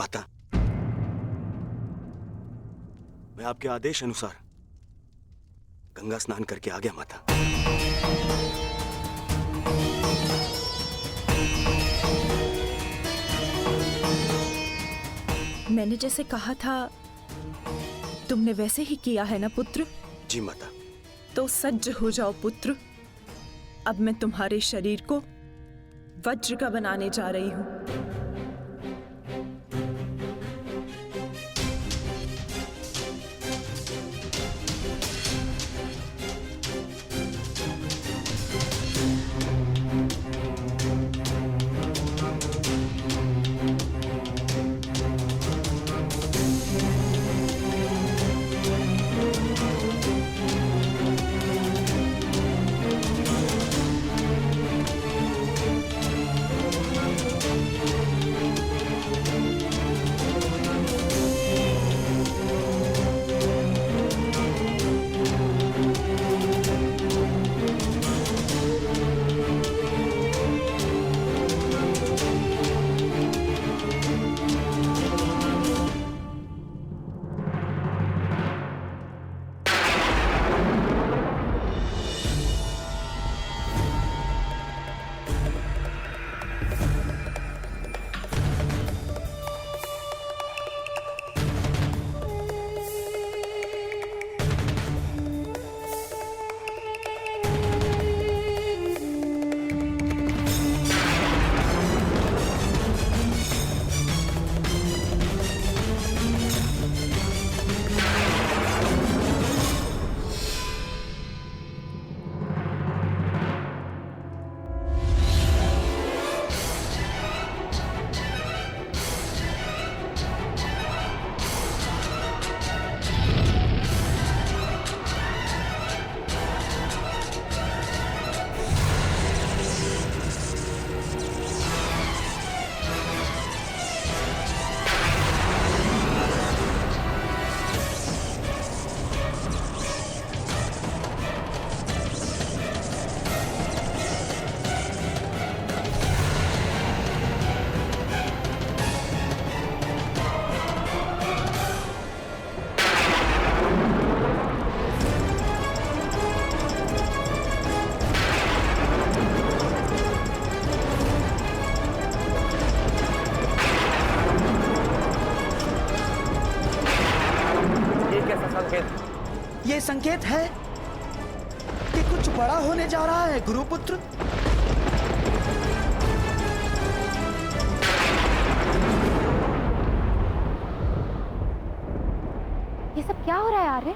माता, मैं आपके आदेश अनुसार गंगा स्नान करके आ गया माता। मैंने जैसे कहा था तुमने वैसे ही किया है ना पुत्र? जी माता। तो सज्ज हो जाओ पुत्र। अब मैं तुम्हारे शरीर को वज्र का बनाने जा रही हूं। ये संकेत है कि कुछ बड़ा होने जा रहा है गुरुपुत्र। ये सब क्या हो रहा है आर्य?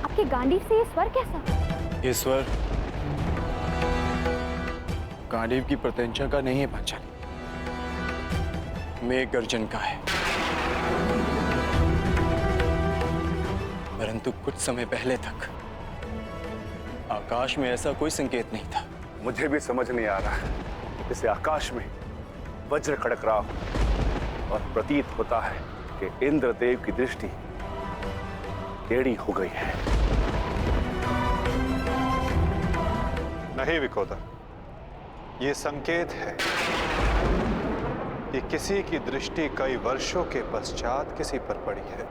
आपके गांडीव से ये स्वर कैसा? ये स्वर गांडीव की प्रत्यंचा का नहीं है पांचाली, मेघ गर्जन का है। परंतु कुछ समय पहले तक आकाश में ऐसा कोई संकेत नहीं था। मुझे भी समझ नहीं आ रहा है, जैसे आकाश में वज्र खड़क रहा हो और प्रतीत होता है कि इंद्रदेव की दृष्टि टेढ़ी हो गई है। नहीं विकोदर, ये संकेत है कि किसी की दृष्टि कई वर्षों के पश्चात किसी पर पड़ी है।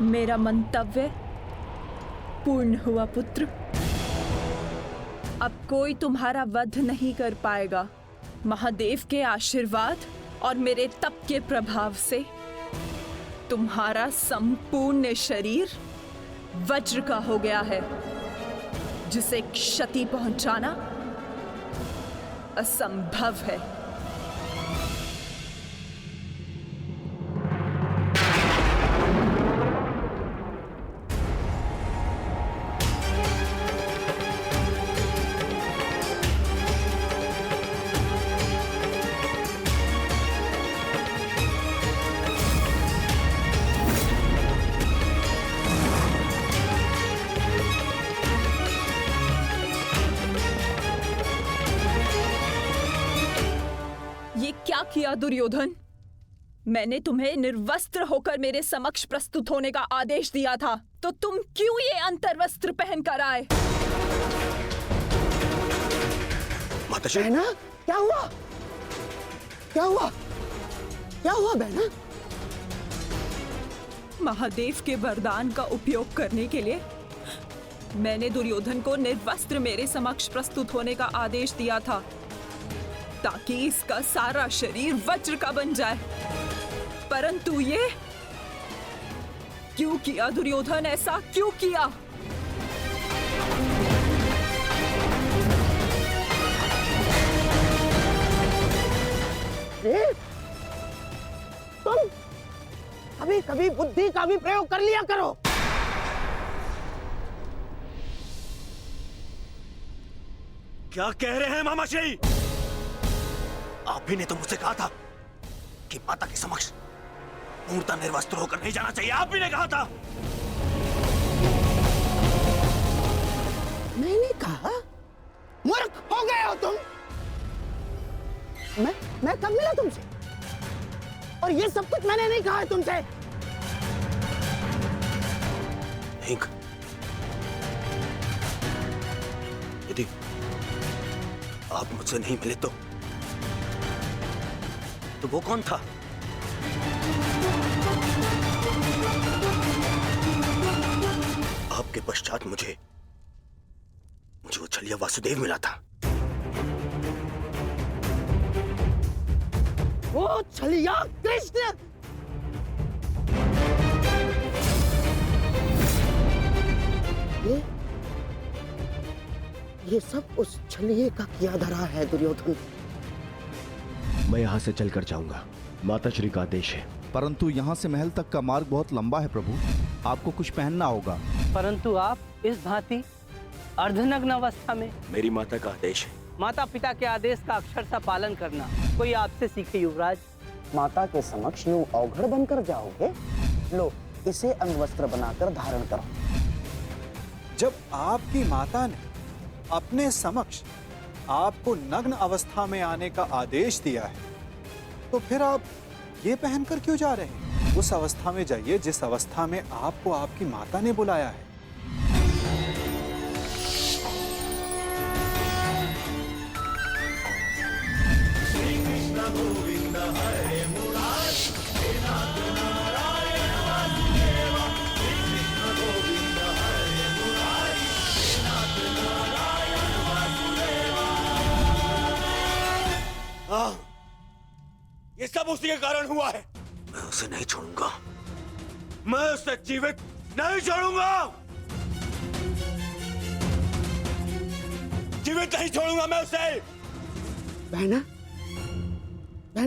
मेरा मंतव्य पूर्ण हुआ पुत्र। अब कोई तुम्हारा वध नहीं कर पाएगा। महादेव के आशीर्वाद और मेरे तप के प्रभाव से तुम्हारा संपूर्ण शरीर वज्र का हो गया है, जिसे क्षति पहुंचाना असंभव है। क्या किया दुर्योधन? मैंने तुम्हें निर्वस्त्र होकर मेरे समक्ष प्रस्तुत होने का आदेश दिया था, तो तुम क्यों ये अंतर्वस्त्र पहन कर आए? माताश्री, बहना, क्या हुआ? क्या हुआ? क्या हुआ बहना? महादेव के वरदान का उपयोग करने के लिए मैंने दुर्योधन को निर्वस्त्र मेरे समक्ष प्रस्तुत होने का आदेश दिया था, ताकि इसका सारा शरीर वज्र का बन जाए। परंतु ये क्यों किया दुर्योधन? ऐसा क्यों किया? तुम कभी कभी बुद्धि का भी प्रयोग कर लिया करो। क्या कह रहे हैं मामाश्री? आप ही ने तो मुझसे कहा था कि माता के समक्ष पूर्णतः निर्वस्त्र होकर नहीं जाना चाहिए। आप ही ने कहा था। मैंने कहा? मूर्ख हो गए हो तुम। मैं कब मिला तुमसे? और ये सब कुछ मैंने नहीं कहा है तुमसे। नहीं, यदि आप मुझसे नहीं मिले तो वो कौन था? आपके पश्चात मुझे वो छलिया वासुदेव मिला था। वो छलिया कृष्ण। ये सब उस छलिए का किया धरा है दुर्योधन। मैं यहाँ से चलकर जाऊंगा, माताश्री का आदेश है। परंतु यहाँ से महल तक का मार्ग बहुत लंबा है प्रभु, आपको कुछ पहनना होगा। परंतु आप इस भांति अर्धनग्न अवस्था में। मेरी माता का आदेश है। माता पिता के आदेश का अक्षरशः पालन करना कोई आपसे सीखे युवराज। माता के समक्ष यूं अवघड़ बनकर जाओगे? लो, इसे अंगवस्त्र बनाकर धारण करो। जब आपकी माता ने अपने समक्ष आपको नग्न अवस्था में आने का आदेश दिया है, तो फिर आप ये पहनकर क्यों जा रहे हैं? उस अवस्था में जाइए जिस अवस्था में आपको आपकी माता ने बुलाया है। ये सब उसी के कारण हुआ है। मैं उसे नहीं छोड़ूंगा, मैं उसे जीवित नहीं छोड़ूंगा, जीवित नहीं छोड़ूंगा मैं उसे। बहना,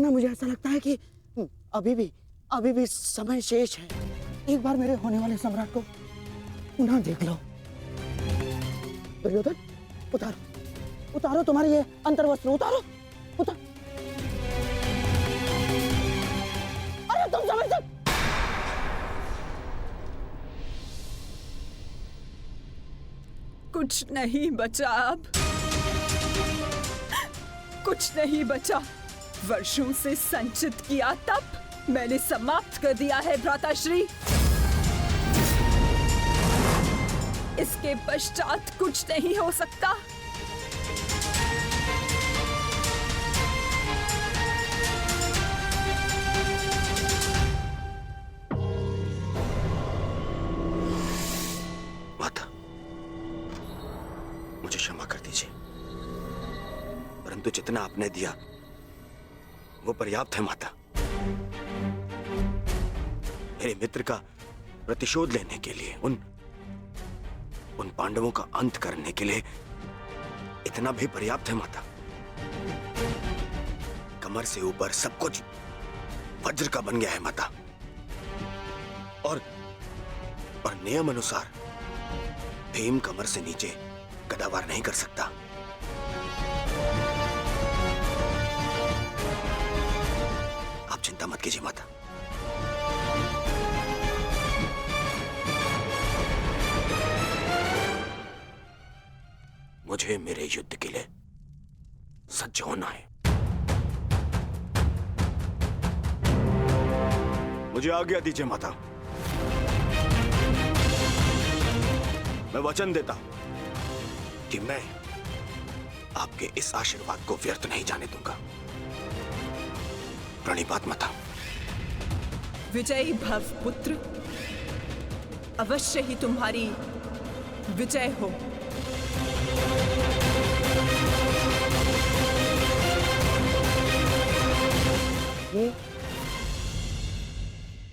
मुझे ऐसा लगता है कि अभी भी समय शेष है। एक बार मेरे होने वाले सम्राट को पुनः देख लो। दुर्योधन, उतारो तुम्हारी ये अंतर्वस्त्र, उतारो। अरे तुम समझ सकते। कुछ नहीं बचा अब, कुछ नहीं बचा। वर्षों से संचित किया तप मैंने समाप्त कर दिया है भ्राताश्री। इसके पश्चात कुछ नहीं हो सकता। माता, मुझे क्षमा कर दीजिए, परंतु जितना आपने दिया वो पर्याप्त है माता। मेरे मित्र का प्रतिशोध लेने के लिए, उन उन पांडवों का अंत करने के लिए इतना भी पर्याप्त है माता। कमर से ऊपर सब कुछ वज्र का बन गया है माता, और नियम अनुसार भीम कमर से नीचे गदावार नहीं कर सकता। आप चिंता मत कीजिए माता। मुझे मेरे युद्ध के लिए सज्ज होना है। मुझे आज्ञा दीजिए माता। मैं वचन देता कि मैं आपके इस आशीर्वाद को व्यर्थ नहीं जाने दूंगा। प्रणिपात माता। विजयी भव पुत्र, अवश्य ही तुम्हारी विजय हो।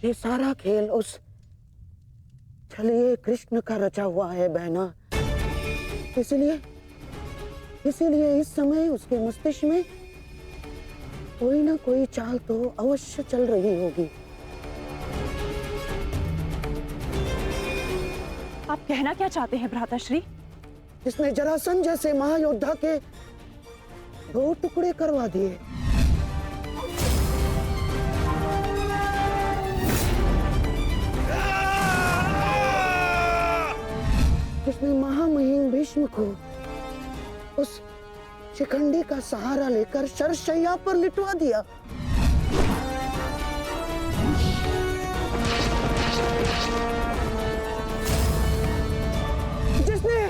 ये सारा खेल उस छलिए कृष्ण का रचा हुआ है बहना। इसलिए इस समय उसके मस्तिष्क में कोई ना कोई चाल तो अवश्य चल रही होगी। आप कहना क्या चाहते हैं भ्राताश्री? जिसने जरासंध जैसे महायोद्धा के 2 टुकड़े करवा दिए, जिसने महामहिम भीष्म को उस शिखंडी का सहारा लेकर शरशैया पर लिटवा दिया, जिसने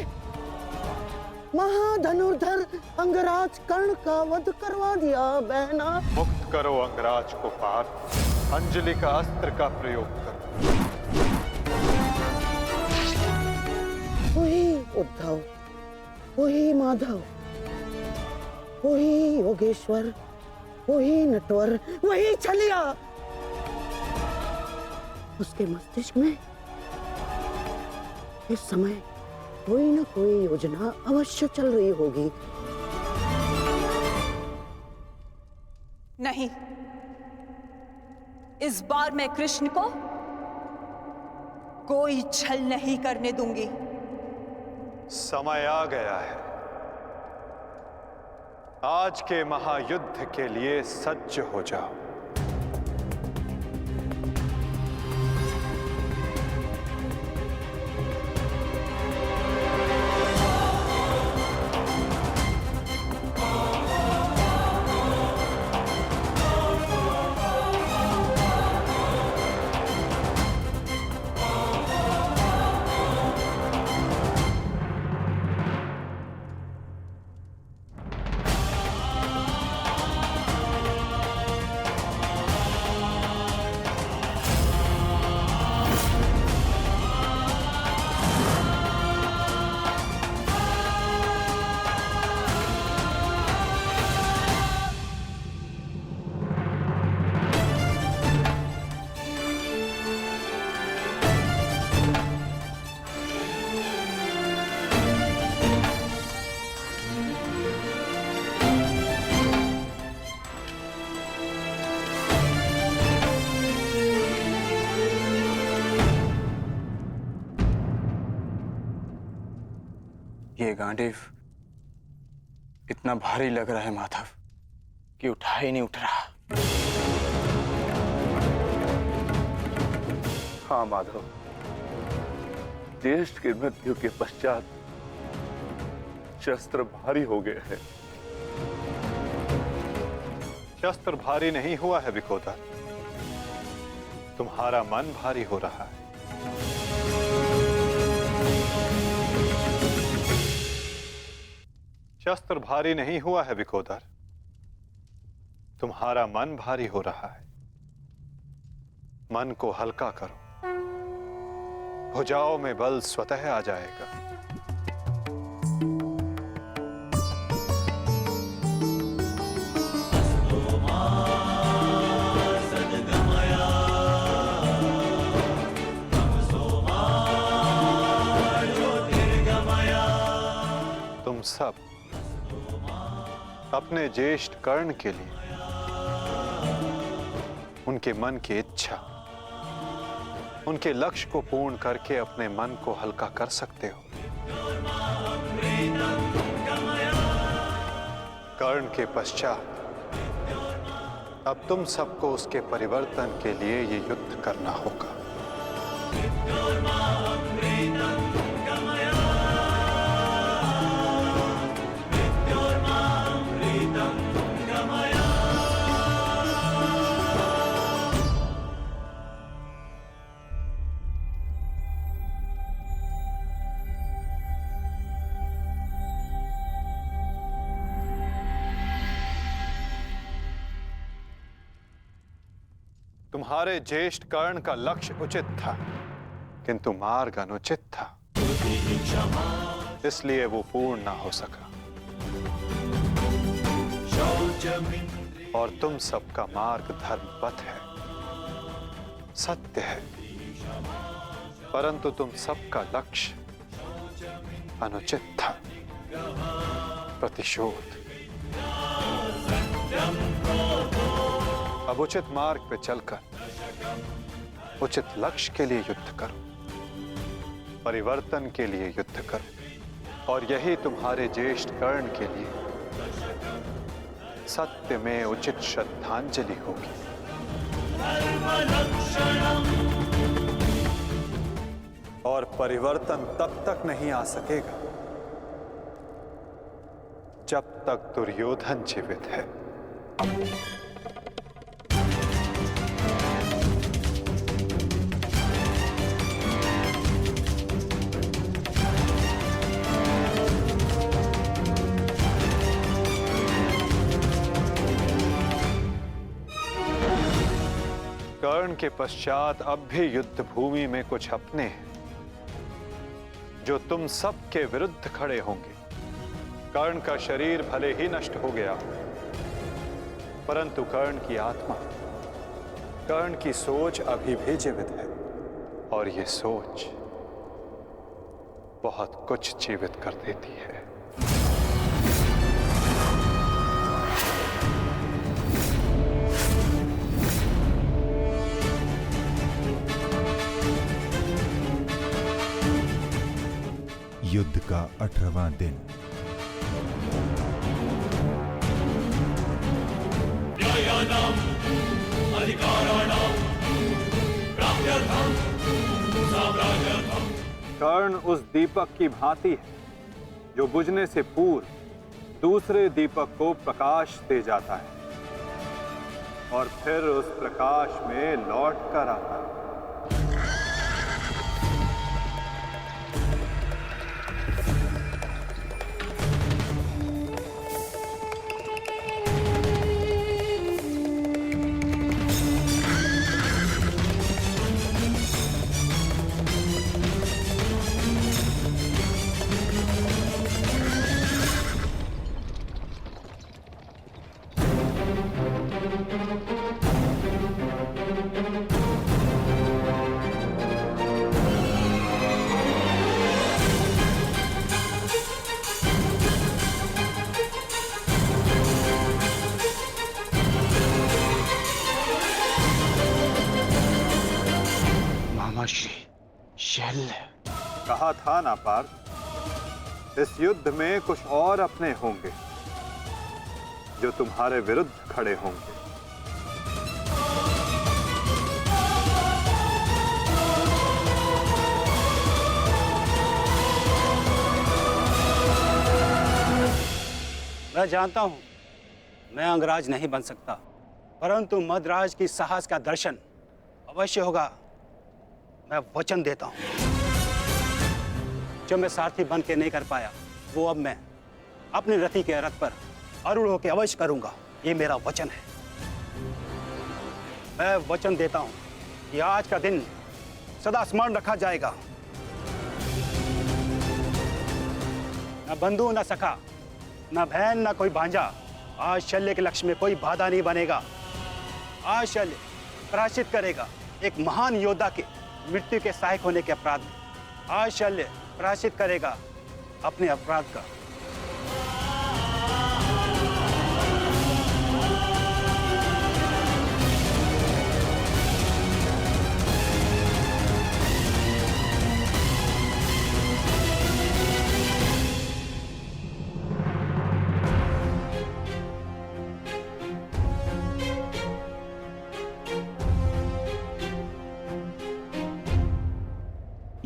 महाधनुर्धर अंगराज कर्ण का वध करवा दिया बहना। मुक्त करो अंगराज को पार्थ, अंजलि का अस्त्र का प्रयोग करो। वही उद्धव, वही माधव, वही योगेश्वर, वही नटवर, वही छलिया। उसके मस्तिष्क में इस समय कोई ना कोई योजना अवश्य चल रही होगी। नहीं, इस बार मैं कृष्ण को कोई छल नहीं करने दूंगी। समय आ गया है। आज के महायुद्ध के लिए सज्ज हो जाओ। ये गांडीव इतना भारी लग रहा है माधव कि उठा ही नहीं उठ रहा। हाँ माधव, ज्येष्ठ की मृत्यु के पश्चात शस्त्र भारी हो गए हैं। शस्त्र भारी नहीं हुआ है विकोदर, तुम्हारा मन भारी हो रहा है। शस्त्र भारी नहीं हुआ है विकोदर, तुम्हारा मन भारी हो रहा है। मन को हल्का करो, भुजाओं में बल स्वतः आ जाएगा। तुम सब अपने ज्येष्ठ कर्ण के लिए उनके मन की इच्छा, उनके लक्ष्य को पूर्ण करके अपने मन को हल्का कर सकते हो। कर्ण के पश्चात अब तुम सबको उसके परिवर्तन के लिए ये युद्ध करना होगा। तुम्हारे ज्येष्ठ कर्ण का लक्ष्य उचित था, किंतु मार्ग अनुचित था, इसलिए वो पूर्ण ना हो सका। और तुम सबका मार्ग धर्मपथ है, सत्य है, परंतु तुम सबका लक्ष्य अनुचित था, प्रतिशोध। अब उचित मार्ग पे चलकर उचित लक्ष्य के लिए युद्ध करो, परिवर्तन के लिए युद्ध करो, और यही तुम्हारे ज्येष्ठ कर्ण के लिए सत्य में उचित श्रद्धांजलि होगी। और परिवर्तन तब तक नहीं आ सकेगा जब तक दुर्योधन जीवित है। कर्ण के पश्चात अब भी युद्ध भूमि में कुछ अपने हैं जो तुम सब के विरुद्ध खड़े होंगे। कर्ण का शरीर भले ही नष्ट हो गया, परंतु कर्ण की आत्मा, कर्ण की सोच अभी भी जीवित है, और ये सोच बहुत कुछ जीवित कर देती है। युद्ध का 18वां दिन। कर्ण उस दीपक की भांति है जो बुझने से पूर्व दूसरे दीपक को प्रकाश दे जाता है और फिर उस प्रकाश में लौट कर आता है। कहा था ना पार्थ, इस युद्ध में कुछ और अपने होंगे जो तुम्हारे विरुद्ध खड़े होंगे। मैं जानता हूं मैं अंगराज नहीं बन सकता, परंतु मद्राज की साहस का दर्शन अवश्य होगा। मैं वचन देता हूं, जो मैं सारथी बन के नहीं कर पाया वो अब मैं अपने रथी के रथ पर आरूढ़ होकर अवश्य करूंगा। ये मेरा वचन है। मैं वचन देता हूं कि आज का दिन सदा स्मरण रखा जाएगा। न बंधु न सखा, न बहन न कोई भांजा, आज शल्य के लक्ष्य में कोई बाधा नहीं बनेगा। आज शल्य प्रायश्चित करेगा एक महान योद्धा के मृत्यु के सहायक होने के अपराध में। आज शल्य प्रायश्चित करेगा अपने अपराध का।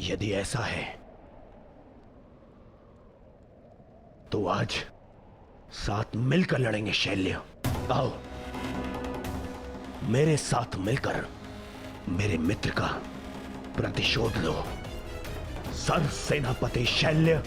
यदि ऐसा है तो आज साथ मिलकर लड़ेंगे शैल्य। आओ मेरे साथ मिलकर मेरे मित्र का प्रतिशोध लो। सर सेनापति शैल्य।